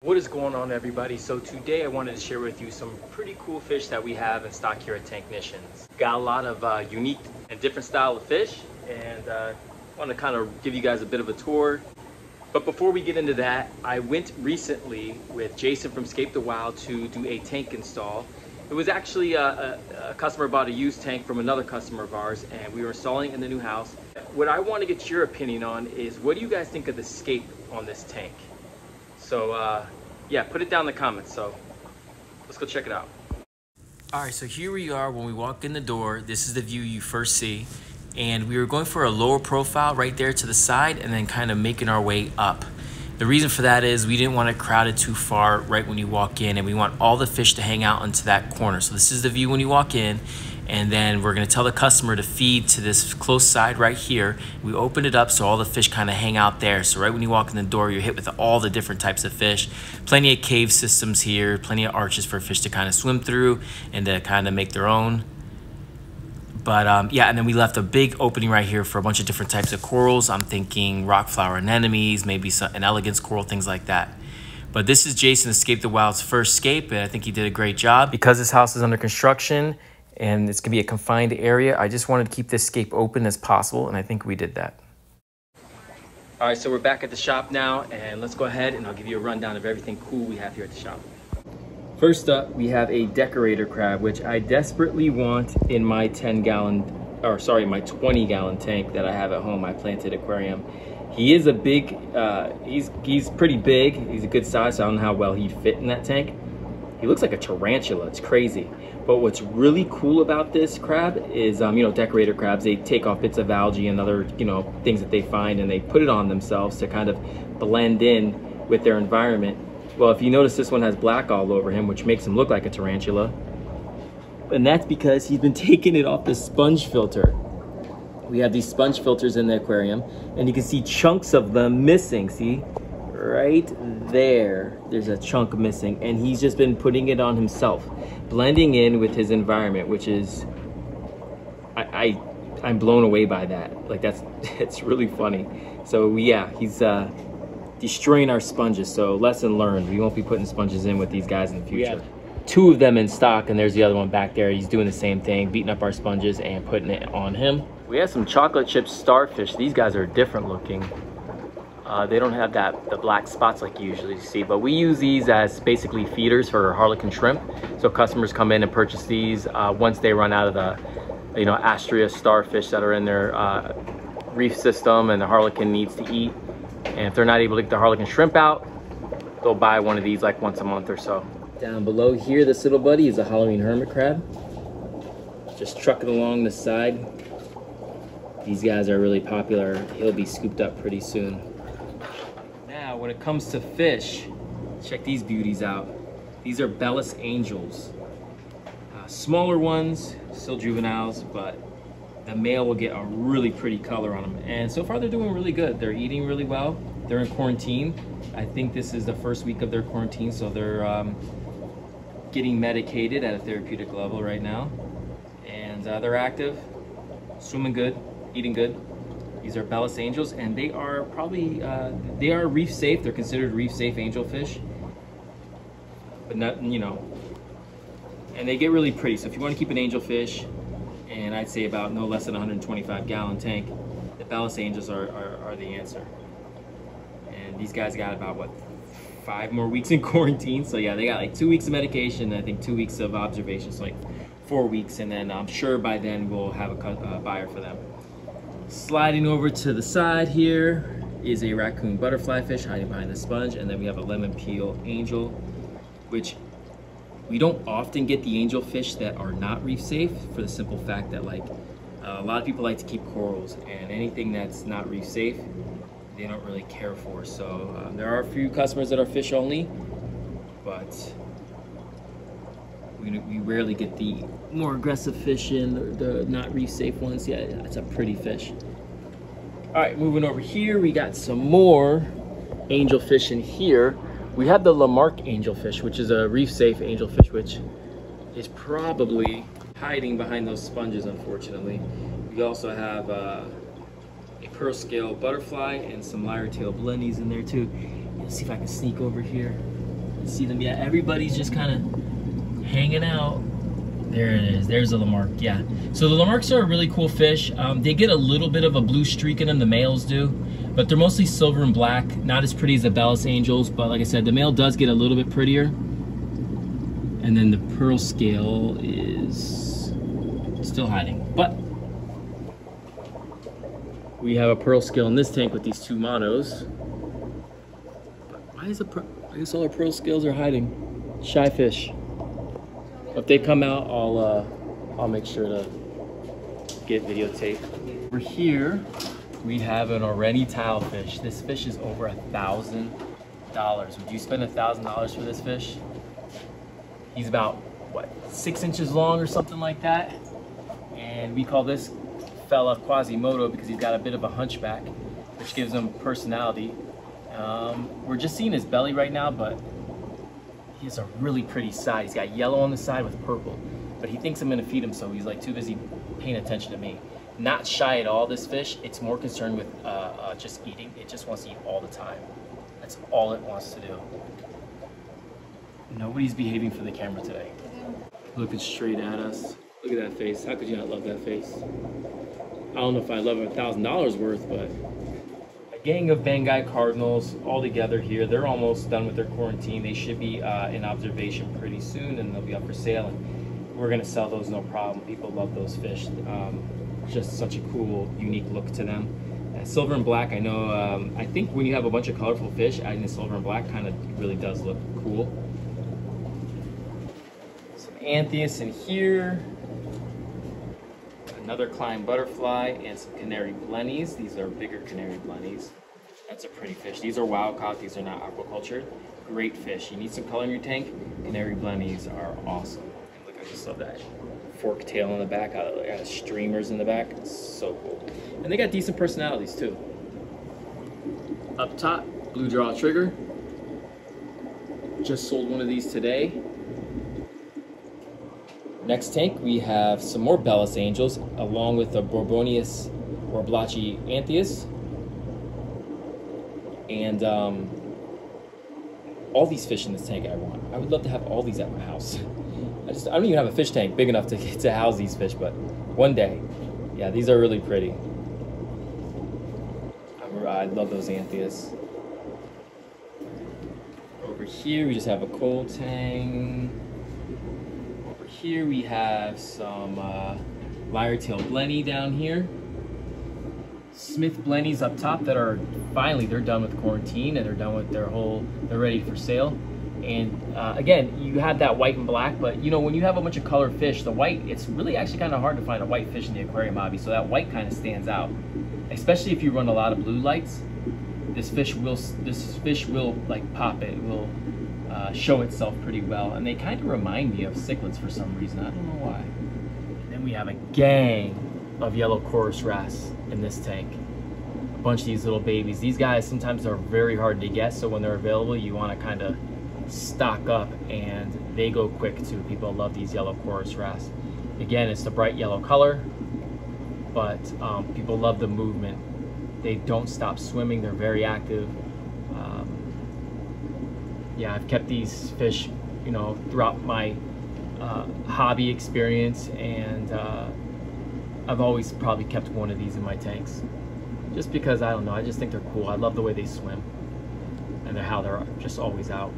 What is going on, everybody? So today I wanted to share with you some pretty cool fish that we have in stock here at Tanknissions. Got a lot of unique and different style of fish, and want to kind of give you guys a bit of a tour. But before we get into that, I went recently with Jason from Scape the Wild to do a tank install. It was actually a customer bought a used tank from another customer of ours, and we were installing it in the new house. What I want to get your opinion on is, what do you guys think of the Scape on this tank? So yeah, put it down in the comments. So let's go check it out. All right, so here we are when we walk in the door. This is the view you first see. And we were going for a lower profile right there to the side and then kind of making our way up. The reason for that is we didn't want to crowd it too far right when you walk in, and we want all the fish to hang out into that corner. So this is the view when you walk in, and then we're going to tell the customer to feed to this close side right here. We open it up so all the fish kind of hang out there. So right when you walk in the door, you're hit with all the different types of fish. Plenty of cave systems here, plenty of arches for fish to kind of swim through and to kind of make their own. But yeah, and then we left a big opening right here for a bunch of different types of corals. I'm thinking rock flower anemones, maybe an elegance coral, things like that. But this is Jason, Scape the Wild's first scape, and I think he did a great job. Because this house is under construction and it's gonna be a confined area, I just wanted to keep this scape open as possible, and I think we did that. All right, so we're back at the shop now, and let's go ahead and I'll give you a rundown of everything cool we have here at the shop. First up, we have a decorator crab, which I desperately want in my my 20-gallon tank that I have at home, my planted aquarium. He is a big, he's pretty big. He's a good size, so I don't know how well he'd fit in that tank. He looks like a tarantula, it's crazy. But what's really cool about this crab is, you know, decorator crabs, they take off bits of algae and other, you know, things that they find, and they put it on themselves to kind of blend in with their environment. Well, if you notice, this one has black all over him, which makes him look like a tarantula. And that's because he's been taking it off the sponge filter. We have these sponge filters in the aquarium, and you can see chunks of them missing. See, right there, there's a chunk missing, and he's just been putting it on himself, blending in with his environment, which is, I'm blown away by that. Like, it's really funny. So yeah, he's destroying our sponges, so lesson learned. We won't be putting sponges in with these guys in the future. We have 2 of them in stock, and there's the other one back there. He's doing the same thing, beating up our sponges and putting it on him. We have some chocolate chip starfish. These guys are different looking. They don't have the black spots like you usually see, but we use these as basically feeders for harlequin shrimp. So customers come in and purchase these once they run out of the, you know, Astrea starfish that are in their reef system and the harlequin needs to eat. And if they're not able to get the harlequin shrimp out, they'll buy one of these like once a month or so. Down below here, this little buddy is a Halloween hermit crab. Just trucking along the side. These guys are really popular. He'll be scooped up pretty soon. Now, when it comes to fish, check these beauties out. These are Bellis angels. Smaller ones, still juveniles, but the male will get a really pretty color on them. And so far they're doing really good. They're eating really well. They're in quarantine. I think this is the first week of their quarantine, so they're getting medicated at a therapeutic level right now. And they're active, swimming good, eating good. These are Bellis angels, and they are probably, they are reef safe. They're considered reef safe angelfish, but not, you know, and they get really pretty. So if you want to keep an angelfish, and I'd say about no less than 125-gallon tank, the Bellis angels are the answer. And these guys got about, what, 5 more weeks in quarantine. So yeah, they got like 2 weeks of medication, and I think 2 weeks of observation, so like 4 weeks, and then I'm sure by then we'll have a buyer for them. Sliding over to the side here is a raccoon butterfly fish hiding behind the sponge, and then we have a lemon peel angel, which we don't often get the angel fish that are not reef safe, for the simple fact that, like, a lot of people like to keep corals, and anything that's not reef safe, they don't really care for. So there are a few customers that are fish only, but we rarely get the more aggressive fish in, the not reef safe ones. Yeah, it's a pretty fish. All right, moving over here, we got some more angelfish in here. We have the Lamarck angelfish, which is a reef safe angelfish, which is probably hiding behind those sponges, unfortunately. We also have a pearl scale butterfly and some lyre tail blennies in there too. Let's see if I can sneak over here. see them yet. Everybody's just kind of hanging out. There it is. There's a Lamarck. Yeah. So the Lamarcks are a really cool fish. They get a little bit of a blue streak in them. The males do, but they're mostly silver and black. Not as pretty as the Bellis Angels, but like I said, the male does get a little bit prettier. And then the pearl scale is still hiding, but we have a pearl scale in this tank with these two monos. But why is I guess all our pearl scales are hiding. Shy fish. If they come out, I'll make sure to get videotape. Over here, we have an Oreni tilefish. This fish is over $1,000. Would you spend $1,000 for this fish? He's about, what, 6 inches long or something like that. And we call this fella Quasimodo because he's got a bit of a hunchback, which gives him personality. We're just seeing his belly right now, but he has a really pretty side. He's got yellow on the side with purple, but he thinks I'm gonna feed him, so he's like too busy paying attention to me. Not shy at all, this fish. It's more concerned with just eating. It just wants to eat all the time. That's all it wants to do. Nobody's behaving for the camera today. Looking straight at us. Look at that face. How could you not love that face? I don't know if I love $1,000 worth, but a gang of Banggai Cardinals all together here. They're almost done with their quarantine. They should be in observation pretty soon, and they'll be up for sale. And we're gonna sell those no problem. People love those fish. Just such a cool, unique look to them. Silver and black, I know. I think when you have a bunch of colorful fish, adding the silver and black kind of really does look cool. Some Anthias in here. Another Klein butterfly and some canary blennies. These are bigger canary blennies. That's a pretty fish. These are wild caught. These are not aquacultured. Great fish. You need some color in your tank. Canary blennies are awesome. Look, I just love that fork tail in the back. I got streamers in the back. It's so cool. And they got decent personalities too. Up top, blue draw trigger. Just sold one of these today. Next tank, we have some more Bellis Angels, along with the Borbonius or Blotchy Anthias. And all these fish in this tank I want. I would love to have all these at my house. I don't even have a fish tank big enough to house these fish, but one day. Yeah, these are really pretty. I love those Anthias. Over here, we just have a cold tang. Here we have some lyre-tailed blenny down here. Smith blennies up top that are finally, they're done with quarantine and they're done with their they're ready for sale. And again, you have that white and black, but you know, when you have a bunch of colored fish, the white, it's really actually kind of hard to find a white fish in the aquarium hobby, so that white kind of stands out. Especially if you run a lot of blue lights, this fish will like pop it. It will show itself pretty well, and they kind of remind me of cichlids for some reason. I don't know why. And then we have a gang of yellow chorus wrasse in this tank. A bunch of these little babies. These guys sometimes are very hard to get, so when they're available, you want to kind of stock up, and they go quick too. People love these yellow chorus wrasse. Again, it's the bright yellow color, but people love the movement. They don't stop swimming. They're very active. Yeah, I've kept these fish, you know, throughout my hobby experience, and I've always probably kept one of these in my tanks, just because, I don't know, I just think they're cool. I love the way they swim, and how they're just always out.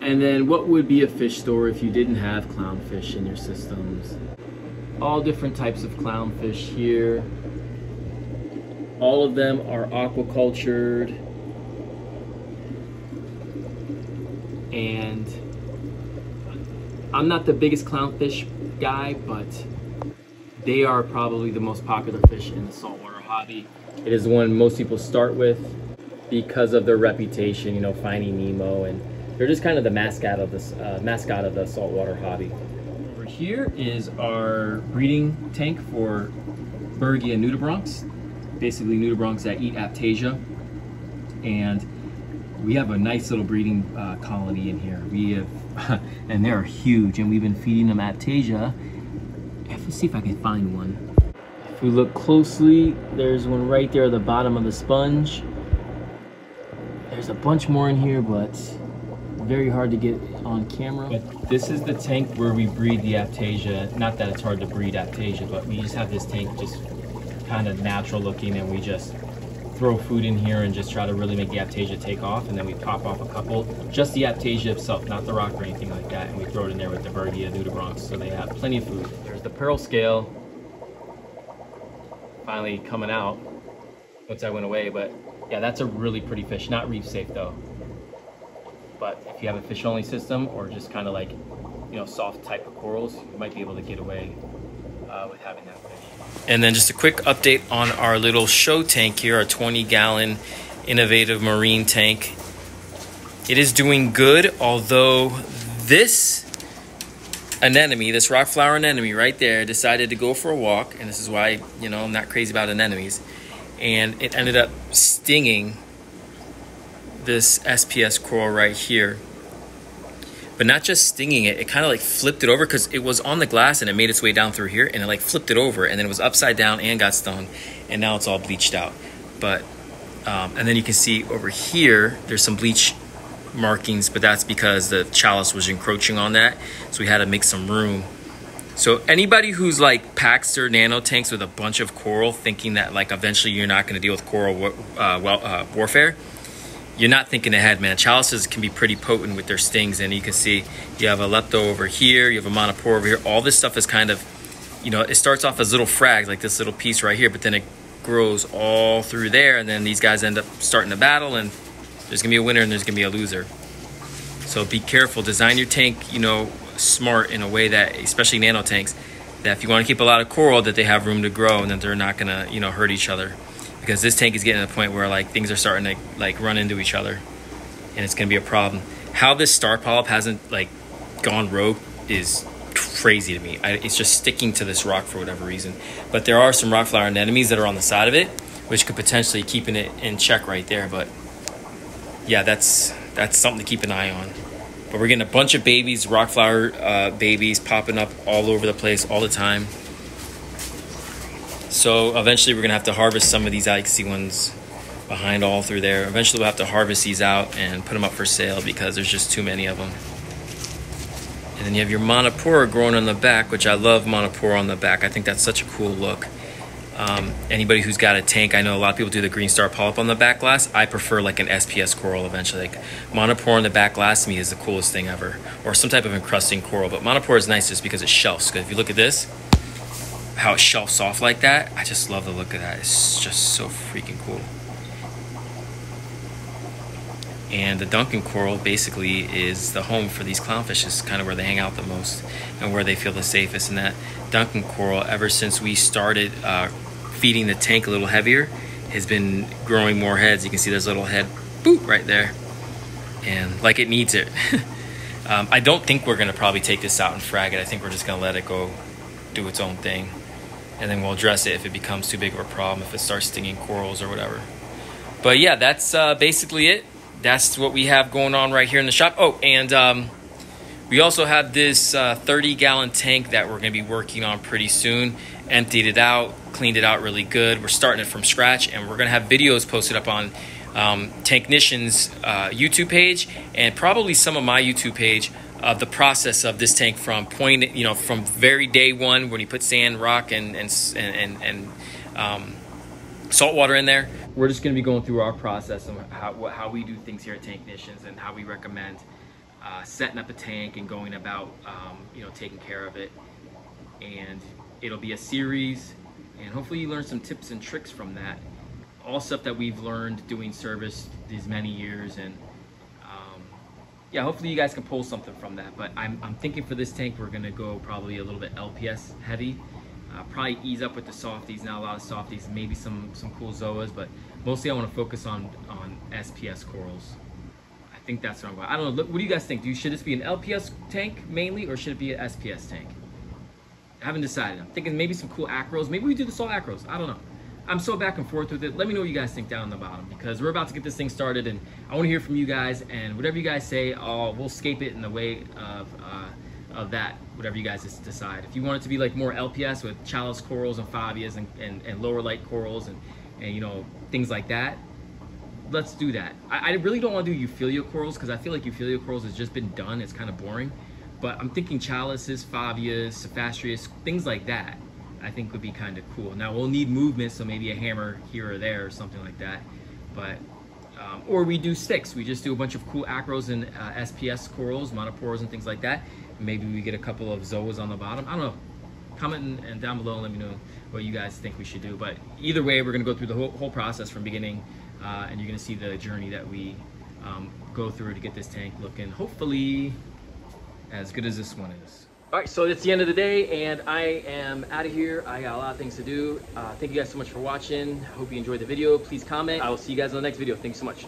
And then what would be a fish store if you didn't have clownfish in your systems? All different types of clownfish here. All of them are aquacultured. And I'm not the biggest clownfish guy, but they are probably the most popular fish in the saltwater hobby. It is the one most people start with because of their reputation, you know, Finding Nemo, and they're just kind of the mascot of the saltwater hobby. Over here is our breeding tank for Bergia nudibranchs, basically nudibranchs that eat Aiptasia, and we have a nice little breeding colony in here. We have, and they're huge, and we've been feeding them Aiptasia. Let's see if I can find one. If we look closely, there's one right there at the bottom of the sponge. There's a bunch more in here, but very hard to get on camera. But this is the tank where we breed the Aptasia. Not that it's hard to breed Aptasia, but we just have this tank just kind of natural looking, and we just throw food in here and just try to really make the Aptasia take off, and then we pop off a couple, just the Aptasia itself, not the rock or anything like that, and we throw it in there with the Bergia nudibranchs, so they have plenty of food. There's the pearl scale finally coming out once I went away, but yeah, that's a really pretty fish. Not reef safe though, but if you have a fish only system or just kind of like, you know, soft type of corals, you might be able to get away with having that fish. And then just a quick update on our little show tank here, our 20-gallon innovative marine tank. It is doing good, although this anemone, this rock flower anemone right there, decided to go for a walk, and this is why, you know, I'm not crazy about anemones, and it ended up stinging this SPS coral right here. But not just stinging it, it kind of like flipped it over, because it was on the glass and it made its way down through here, and it like flipped it over, and then it was upside down and got stung, and now it's all bleached out. But and then you can see over here there's some bleach markings, but that's because the chalice was encroaching on that, so we had to make some room. So anybody who's like packs their nano tanks with a bunch of coral, thinking that like eventually you're not going to deal with coral warfare, you're not thinking ahead, man. Chalices can be pretty potent with their stings, and you can see you have a lepto over here, you have a monopore over here. All this stuff is kind of, you know, it starts off as little frags, like this little piece right here, but then it grows all through there, and then these guys end up starting a battle, and there's gonna be a winner and there's gonna be a loser. So be careful, design your tank, you know, smart in a way that, especially nano tanks, that if you want to keep a lot of coral, that they have room to grow and that they're not gonna, you know, hurt each other. Because this tank is getting to the point where like things are starting to like run into each other, and it's gonna be a problem. How this star polyp hasn't like gone rogue is crazy to me. It's just sticking to this rock for whatever reason. But there are some rock flower anemones that are on the side of it, which could potentially keeping it in check right there. But yeah, that's something to keep an eye on. But we're getting a bunch of babies, rock flower babies popping up all over the place all the time. So eventually we're gonna have to harvest some of these icy ones behind all through there. Eventually we'll have to harvest these out and put them up for sale because there's just too many of them. And then you have your monopora growing on the back, which I love monopora on the back. I think that's such a cool look. Anybody who's got a tank, I know a lot of people do the green star polyp on the back glass. I prefer like an SPS coral eventually. Like monopora on the back glass to me is the coolest thing ever. Or some type of encrusting coral. But monopora is nice just because it shelves. Because if you look at this, how it shelves off like that, I just love the look of that. It's just so freaking cool. And the Duncan coral basically is the home for these clownfish. It's kind of where they hang out the most and where they feel the safest. And that Duncan coral, ever since we started feeding the tank a little heavier, has been growing more heads. You can see there's a little head, boop, right there. And like it needs it. I don't think we're gonna probably take this out and frag it. I think we're just gonna let it go do its own thing. And then we'll address it if it becomes too big of a problem, if it starts stinging corals or whatever. But yeah, that's basically it. That's what we have going on right here in the shop. Oh, and we also have this 30-gallon tank that we're going to be working on pretty soon. Emptied it out, cleaned it out really good. We're starting it from scratch, and we're going to have videos posted up on Tanknician's YouTube page and probably some of my YouTube page of the process of this tank from point, you know, from very day one when you put sand, rock, and salt water in there. We're just going to be going through our process and how we do things here at Tanknicians and how we recommend setting up a tank and going about you know, taking care of it. And it'll be a series, and hopefully you learn some tips and tricks from that. All stuff that we've learned doing service these many years, and yeah, hopefully you guys can pull something from that. But I'm thinking for this tank we're gonna go probably a little bit LPS heavy. Probably ease up with the softies, not a lot of softies, maybe some cool zoas, but mostly I want to focus on SPS corals. I think that's what I'm going. I don't know. What do you guys think? Should this be an LPS tank mainly, or should it be an SPS tank? I haven't decided. I'm thinking maybe some cool acros. Maybe we do this all acros. I don't know. I'm so back and forth with it. Let me know what you guys think down in the bottom, because we're about to get this thing started, and I want to hear from you guys. And whatever you guys say, we'll scape it in the way of that. Whatever you guys decide. If you want it to be like more LPS with chalice corals and fabias and lower light corals and you know, things like that, let's do that. I really don't want to do Euphyllia corals because I feel like Euphyllia corals has just been done. It's kind of boring. But I'm thinking chalices, fabias, cephastrius, things like that, I think would be kind of cool. Now we'll need movement, so maybe a hammer here or there or something like that. But or we do sticks. We just do a bunch of cool acros and SPS corals, monoporas and things like that. Maybe we get a couple of zoas on the bottom. I don't know. Comment and down below and let me know what you guys think we should do. But either way, we're gonna go through the whole process from beginning, and you're gonna see the journey that we go through to get this tank looking hopefully as good as this one is. All right, so it's the end of the day and I am out of here. I got a lot of things to do. Thank you guys so much for watching. I hope you enjoyed the video. Please comment. I will see you guys in the next video. Thanks so much.